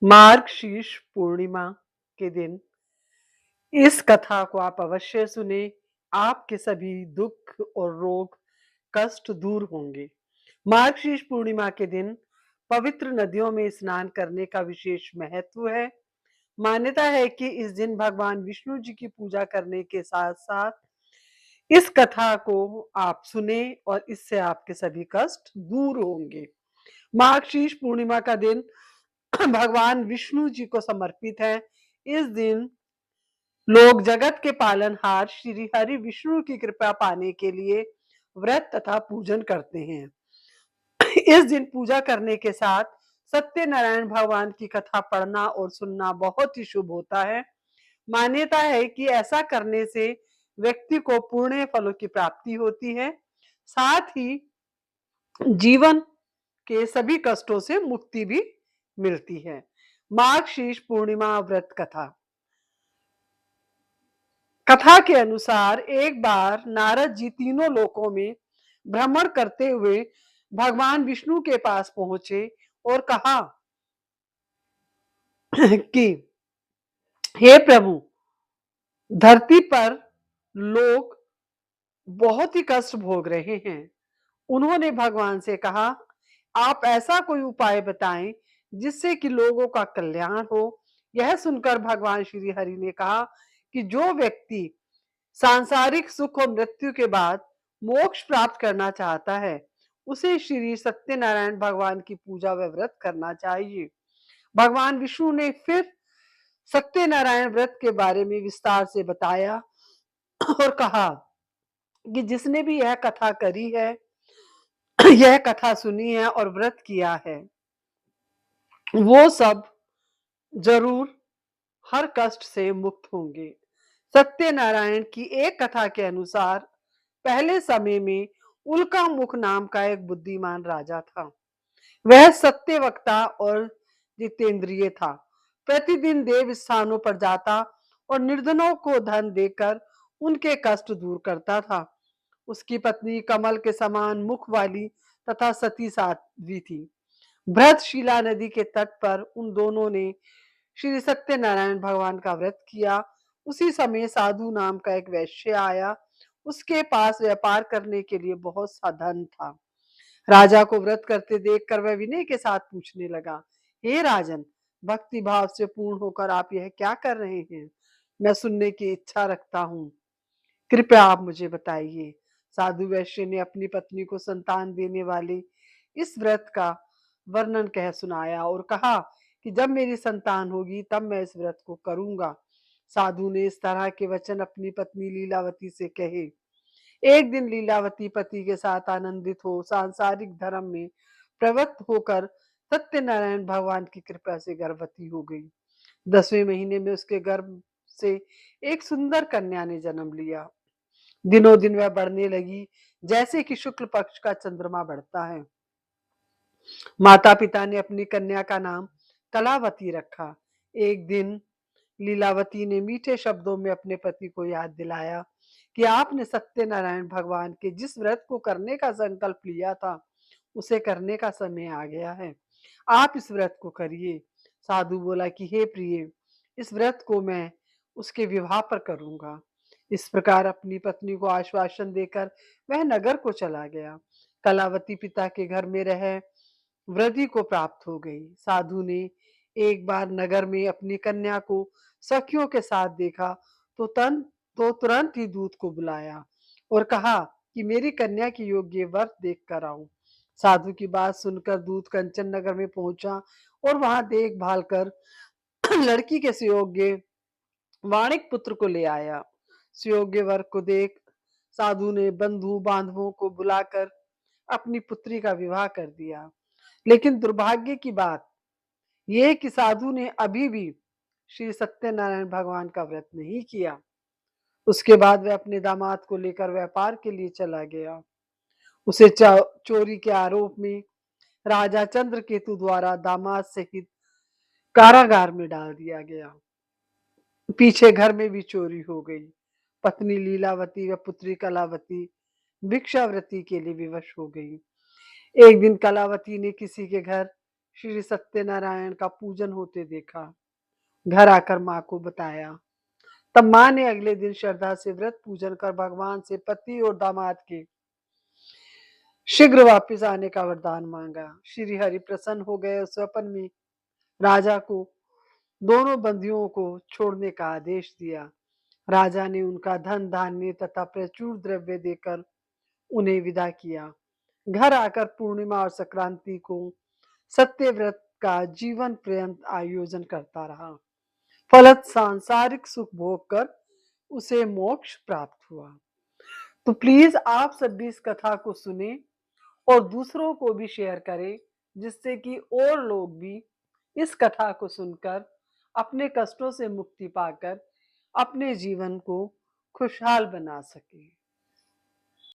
मार्गशीर्ष पूर्णिमा के दिन इस कथा को आप अवश्य सुने। आपके सभी दुख और रोग कष्ट दूर होंगे। मार्गशीर्ष पूर्णिमा के दिन पवित्र नदियों में स्नान करने का विशेष महत्व है। मान्यता है कि इस दिन भगवान विष्णु जी की पूजा करने के साथ साथ इस कथा को आप सुने और इससे आपके सभी कष्ट दूर होंगे। मार्गशीर्ष पूर्णिमा का दिन भगवान विष्णु जी को समर्पित है। इस दिन लोग जगत के पालनहार श्री हरि विष्णु की कृपा पाने के लिए व्रत तथा पूजन करते हैं। इस दिन पूजा करने के साथ सत्यनारायण भगवान की कथा पढ़ना और सुनना बहुत ही शुभ होता है। मान्यता है कि ऐसा करने से व्यक्ति को पुण्य फलों की प्राप्ति होती है, साथ ही जीवन के सभी कष्टों से मुक्ति भी मिलती है। मार्गशीर्ष पूर्णिमा व्रत कथा। कथा के अनुसार एक बार नारद जी तीनों लोकों में भ्रमण करते हुए भगवान विष्णु के पास पहुंचे और कहा कि हे प्रभु, धरती पर लोग बहुत ही कष्ट भोग रहे हैं। उन्होंने भगवान से कहा, आप ऐसा कोई उपाय बताएं जिससे कि लोगों का कल्याण हो। यह सुनकर भगवान श्री हरि ने कहा कि जो व्यक्ति सांसारिक सुख और मृत्यु के बाद मोक्ष प्राप्त करना चाहता है, उसे श्री सत्यनारायण भगवान की पूजा व व्रत करना चाहिए। भगवान विष्णु ने फिर सत्यनारायण व्रत के बारे में विस्तार से बताया और कहा कि जिसने भी यह कथा करी है, यह कथा सुनी है और व्रत किया है, वो सब जरूर हर कष्ट से मुक्त होंगे। सत्यनारायण की एक कथा के अनुसार पहले समय में उल्का मुख नाम का एक बुद्धिमान राजा था। वह सत्यवक्ता और जितेंद्रिय था। प्रतिदिन देव स्थानों पर जाता और निर्धनों को धन देकर उनके कष्ट दूर करता था। उसकी पत्नी कमल के समान मुख वाली तथा सती साध्वी थी। भ्रतशिला नदी के तट पर उन दोनों ने श्री सत्यनारायण भगवान का व्रत किया। उसी समय साधु नाम का एक वैश्य आया। उसके पास व्यापार करने के लिए बहुत सा धन था। राजा को व्रत करते देखकर वह विनय के साथ पूछने लगा, हे राजन, भक्ति भाव से पूर्ण होकर आप यह क्या कर रहे हैं? मैं सुनने की इच्छा रखता हूँ, कृपया आप मुझे बताइए। साधु वैश्य ने अपनी पत्नी को संतान देने वाले इस व्रत का वर्णन कह सुनाया और कहा कि जब मेरी संतान होगी तब मैं इस व्रत को करूंगा। साधु ने इस तरह के वचन अपनी पत्नी लीलावती से कहे। एक दिन लीलावती पति के साथ आनंदित हो सांसारिक धर्म में प्रवृत्त होकर सत्यनारायण भगवान की कृपा से गर्भवती हो गई। 10वें महीने में उसके गर्भ से एक सुंदर कन्या ने जन्म लिया। दिनों दिन वह बढ़ने लगी जैसे कि शुक्ल पक्ष का चंद्रमा बढ़ता है। माता पिता ने अपनी कन्या का नाम कलावती रखा। एक दिन लीलावती ने मीठे शब्दों में अपने पति को याद दिलाया कि आपने सत्यनारायण भगवान के जिस व्रत को करने का संकल्प लिया था, उसे करने का समय आ गया है। आप इस व्रत को करिए। साधु बोला कि हे प्रिय, इस व्रत को मैं उसके विवाह पर करूंगा। इस प्रकार अपनी पत्नी को आश्वासन देकर वह नगर को चला गया। कलावती पिता के घर में रह वृद्धि को प्राप्त हो गई। साधु ने एक बार नगर में अपनी कन्या को सखियों के साथ देखा तो तुरंत ही दूत को बुलाया और कहा कि मेरी कन्या की योग्य वर देख कर आओ। साधु की बात सुनकर दूत कंचन नगर में पहुंचा और वहां देखभाल कर लड़की के सुयोग्य वाणिक पुत्र को ले आया। सुयोग्य वर को देख साधु ने बंधु बांधवों को बुलाकर अपनी पुत्री का विवाह कर दिया। लेकिन दुर्भाग्य की बात यह कि साधु ने अभी भी श्री सत्यनारायण भगवान का व्रत नहीं किया। उसके बाद वह अपने दामाद को लेकर व्यापार के लिए चला गया। उसे चोरी के आरोप में राजा चंद्रकेतु द्वारा दामाद सहित कारागार में डाल दिया गया। पीछे घर में भी चोरी हो गई। पत्नी लीलावती व पुत्री कलावती भिक्षावृत्ति के लिए विवश हो गई। एक दिन कलावती ने किसी के घर श्री सत्यनारायण का पूजन होते देखा। घर आकर माँ को बताया। तब माँ ने अगले दिन श्रद्धा से व्रत पूजन कर भगवान से पति और दामाद के शीघ्र वापस आने का वरदान मांगा। श्री हरि प्रसन्न हो गए। स्वप्न में राजा को दोनों बंदियों को छोड़ने का आदेश दिया। राजा ने उनका धन धान्य तथा प्रचुर द्रव्य देकर उन्हें विदा किया। घर आकर पूर्णिमा और संक्रांति को सत्यव्रत का जीवन पर्यंत आयोजन करता रहा। फलत सांसारिक सुख भोग कर उसे मोक्ष प्राप्त हुआ। तो प्लीज आप सब भी इस कथा को सुने और दूसरों को भी शेयर करें, जिससे कि और लोग भी इस कथा को सुनकर अपने कष्टों से मुक्ति पाकर अपने जीवन को खुशहाल बना सकें।